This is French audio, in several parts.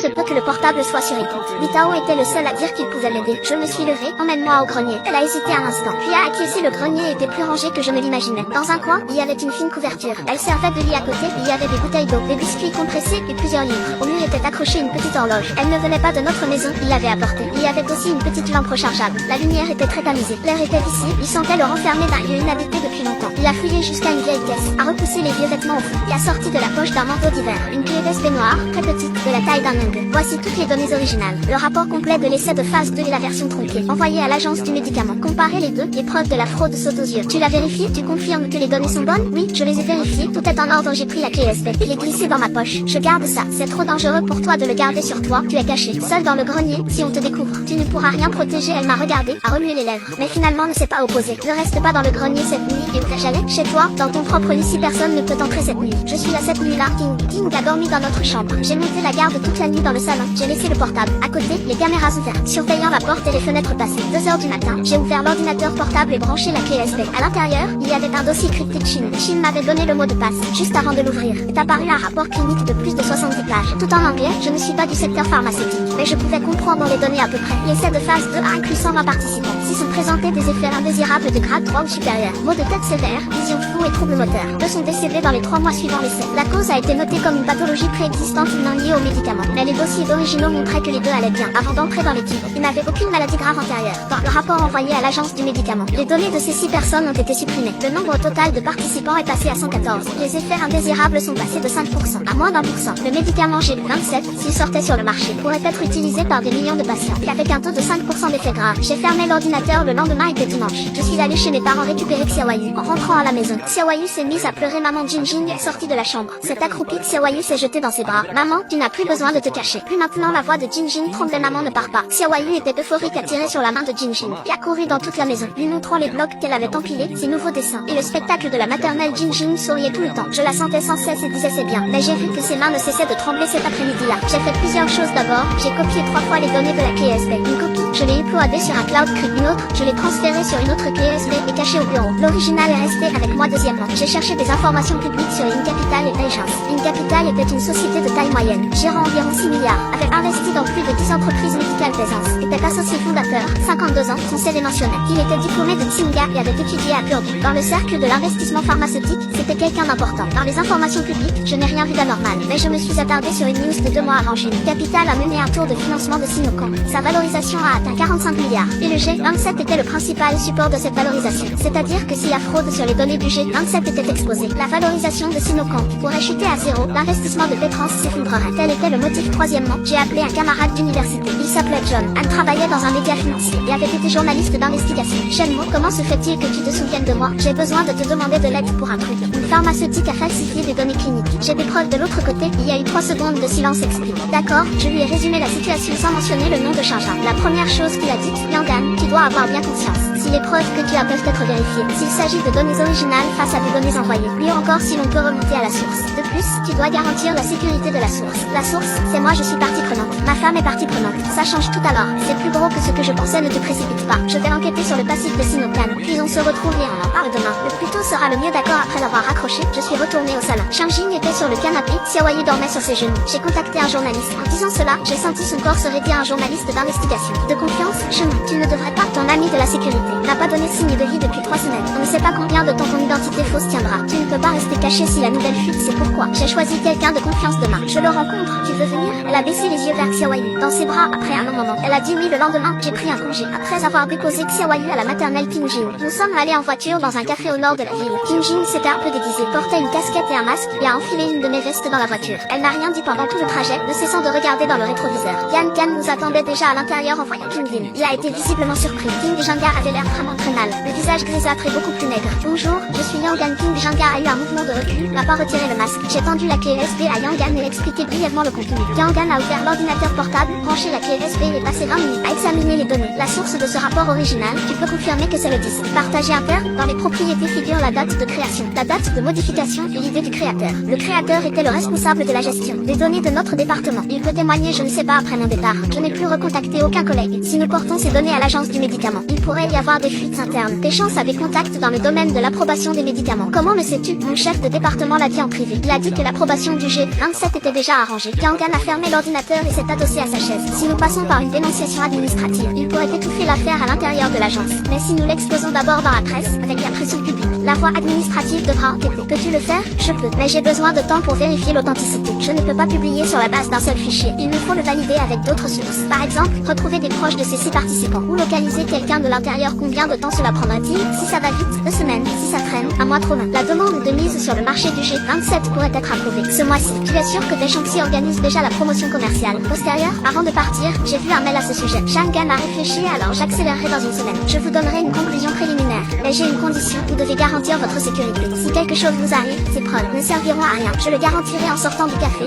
se peut que le portable soit sur écoute. Litao était le seul à dire qu'il pouvait m'aider. Je me suis levée, emmène-moi au grenier. Elle a hésité un instant, puis a acquiescé. Le grenier était plus rangé que je ne l'imaginais. Dans un coin, il y avait une fine couverture. Elle servait de lit à côté, il y avait des bouteilles d'eau, des biscuits compressés et plusieurs livres. Au mur était accrochée une petite horloge. Elle ne venait pas de notre maison, il l'avait apportée. Il y avait aussi une petite lampe rechargeable. La lumière était très tamisée. L'air était ici, il sentait le renfermé d'un lieu inhabité depuis longtemps. Il a fouillé jusqu'à une vieille caisse, a repoussé les vieux vêtements au fond, et a sorti de la poche d'un manteau d'hiver une clé USB noire, très petite, de la taille d'un ongle. Voici toutes les données originales. Le rapport complet de l'essai de phase 2 et la version tronquée. Envoyé à l'agence du médicament. Comparer les deux, les preuves de la fraude sautent aux yeux. Tu l'as vérifié? Tu confirmes que les données sont bonnes? Oui, je les ai vérifiées. Tout est en ordre, j'ai pris la clé USB. Je l'ai glissée dans ma poche. Je garde ça. C'est trop dangereux pour toi de le garder sur toi. Tu es caché, seul dans le grenier. Si on te découvre, tu ne pourras rien protéger. Elle m'a regardé, a remué les lèvres, mais finalement ne s'est pas opposée. Ne reste pas dans le grenier cette nuit. Et où j'allais? Chez toi, dans ton propre lit, si personne ne peut entrer cette nuit. Je suis là cette nuit-là. King a dormi dans notre chambre. J'ai monté la garde toute la nuit dans le salon. J'ai laissé le portable à côté, les caméras ouvertes, surveillant la porte et les fenêtres passées. 2 h du matin, j'ai ouvert l'ordinateur portable et branché la clé USB. À l'intérieur, il y avait un dossier cryptique Chine. Chine m'avait donné le mot de passe. Juste avant de l'ouvrir, est apparu un rapport clinique de plus de 70 pages. Tout en anglais, je ne suis pas du secteur pharmaceutique, mais je pouvais comprendre les données à peu près. L'essai de phase 2 a inclus 120 participants. S'y sont présentés des effets indésirables de grade 3 ou supérieur. Maux de tête sévères, vision floue et troubles moteurs. 2 sont décédés dans les 3 mois suivant l'essai. La cause a été notée comme une pathologie préexistante non liée aux médicaments. Mais les dossiers d'originaux montraient que les deux allaient bien avant d'entrer dans l'équipe. Ils n'avaient aucune maladie grave antérieure. Dans le rapport envoyé à l'agence du médicament, les données de ces 6 personnes ont été supprimées. Le nombre total de participants est passé à 114. Les effets indésirables sont passés de 5% à moins d'1%. Le médicament G27, s'il sortait sur le marché, pourrait être utilisé par des millions de patients. Avec un taux de 5% d'effets graves. J'ai fermé l'ordinateur, le lendemain était dimanche. Je suis allée chez mes parents récupérer Xiaoyu. En rentrant à la maison, Xiaoyu s'est mise à pleurer. Maman Jinjing est sortie de la chambre. Cette accroupie, Xiaoyu s'est jetée dans ses bras. Maman, tu n'as plus besoin de te cacher. Plus maintenant la voix de Jinjing tremblait. Maman ne part pas. Xiaoyu était euphorique à tirer sur la main de Jinjing, qui a couru dans toute la maison, lui montrant les blocs qu'elle avait empilés, ses nouveaux dessins, et le spectacle de la maternelle. Jinjing souriait tout le temps. Je la sentais sans cesse et disait c'est bien. Mais j'ai vu que ses mains ne cessaient de trembler cet après-midi-là. J'ai fait plusieurs choses d'abord. J'ai copié 3 fois les données de la clé USB. Une copie, je l'ai uploadée sur un cloud crypt. Une autre, je l'ai transférée sur une autre clé USB et cachée au bureau. L'original est resté avec moi. Deuxièmement, j'ai cherché des informations publiques sur Incapital et Agence. Incapital était une société de taille moyenne, gérant environ 6 milliards, avait investi dans plus de 10 entreprises médicales présentes, était associé fondateur, 52 ans, son CV mentionnait qu'il était diplômé de Tsinga et avait étudié à Purdue. Dans le cercle de l'investissement pharmaceutique, c'était quelqu'un d'important. Dans les informations publiques, je n'ai rien vu d'anormal, mais je me suis attardé sur une news de 2 mois avant June. Capital a mené un tour de financement de Sinocon. Sa valorisation a atteint 45 milliards, et le G27 était le principal support de cette valorisation. C'est-à-dire que si la fraude sur les données du G27 était exposée, la valorisation de Sinocon pourrait chuter à zéro, l'investissement de Pétrance s'effondrerait. Tel était le motif. Troisièmement, j'ai appelé un camarade d'université. Il s'appelait John. Anne travaillait dans un média financier et avait été journaliste d'investigation. Shenmue, comment se fait-il que tu te souviennes de moi? J'ai besoin de te demander de l'aide pour un truc. Une pharmaceutique a falsifié des données cliniques. J'ai des preuves de l'autre côté. Il y a eu 3 secondes de silence explique. D'accord, je lui ai résumé la situation sans mentionner le nom de Shinja. La première chose qu'il a dite, Yangan, tu dois avoir bien conscience. Si les preuves que tu as peuvent être vérifiées, s'il s'agit de données originales face à des données envoyées, mieux encore si l'on peut remonter à la source. De plus, tu dois garantir la sécurité de la source. La source, c'est moi, je suis partie prenante. Ma femme est partie prenante. Ça change tout alors. C'est plus gros que ce que je pensais, ne te précipite pas. Je vais enquêter sur le passif de Sinocan, puis on se retrouve et on en parle demain. Le plus tôt sera le mieux. D'accord. Après l'avoir raccroché, je suis retournée au salon. Shangjing était sur le canapé, Xiaoyu dormait sur ses genoux. J'ai contacté un journaliste. En disant cela, j'ai senti son corps se raidir. Un journaliste d'investigation. De confiance, chemin. Tu ne devrais pas. Ton ami de la sécurité n'a pas donné signe de vie depuis 3 semaines. On ne sait pas combien de temps ton identité fausse tiendra. Tu ne peux pas rester caché si la nouvelle fuite, c'est pourquoi j'ai choisi quelqu'un de confiance demain. Je le rencontre. Tu veux venir? Elle a baissé les yeux vers Xiaoyu. Dans ses bras, après un long moment, elle a dit oui. Le lendemain, j'ai pris un congé. Après avoir déposé Xiaoyu à la maternelle Qingjin, nous sommes allés en voiture dans un café au nord de la ville. Qingjin s'était un peu déguisée, portait une casquette et un masque, et a enfilé une de mes vestes dans la voiture. Elle n'a rien dit pendant tout le trajet, ne cessant de regarder dans le rétroviseur. Yan Gan nous attendait déjà à l'intérieur en voyant Qingjin. Il a été visiblement surpris. King Janga avait l'air vraiment très mal, le visage grisâtre et beaucoup plus maigre. Bonjour, je suis Yangan. King Janga a eu un mouvement de recul, n'a pas retiré le masque. J'ai tendu la clé USB à Yangan et expliqué brièvement le contenu. Yangan a ouvert l'ordinateur portable, branché la clé USB et passé 20 minutes à Examinez les données. La source de ce rapport original, tu peux confirmer que c'est le disque. Partager un terme, dans les propriétés figure la date de création, la date de modification et l'idée du créateur. Le créateur était le responsable de la gestion des données de notre département. Il peut témoigner, je ne sais pas, après mon départ. Je n'ai plus recontacté aucun collègue. Si nous portons ces données à l'agence du médicament, il pourrait y avoir des fuites internes. Péchance a des contacts dans le domaine de l'approbation des médicaments. Comment le sais-tu? Mon chef de département l'a dit en privé. Il a dit que l'approbation du G27 était déjà arrangée. Kangan a fermé l'ordinateur et s'est adossé à sa chaise. Si nous passons par une dénonciation administrative, il pourrait étouffer l'affaire à l'intérieur de l'agence. Mais si nous l'exposons d'abord dans la presse, avec la pression publique, la voie administrative devra enquêter. Peux-tu le faire? Je peux, mais j'ai besoin de temps pour vérifier l'authenticité. Je ne peux pas publier sur la base d'un seul fichier. Il nous faut le valider avec d'autres sources. Par exemple, retrouver des proches de ces 6 participants ou localiser quelqu'un de l'intérieur. Combien de temps cela prendra-t-il? Si ça va vite, 2 semaines. Si ça traîne, un mois trop long. La demande de mise sur le marché du G27 pourrait être approuvée ce mois-ci. Tu es sûr que tes chantiers organisent déjà la promotion commerciale postérieure? Avant de partir, j'ai vu un mail à ce sujet. Shangan a réfléchi, alors j'accélérerai dans une semaine. Je vous donnerai une conclusion préliminaire. Mais j'ai une condition, vous devez garantir votre sécurité. Si quelque chose vous arrive, ces preuves ne serviront à rien. Je le garantirai en sortant du café.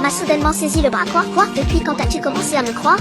M'a soudainement saisi le bras. Quoi? Depuis quand as-tu commencé à me croire?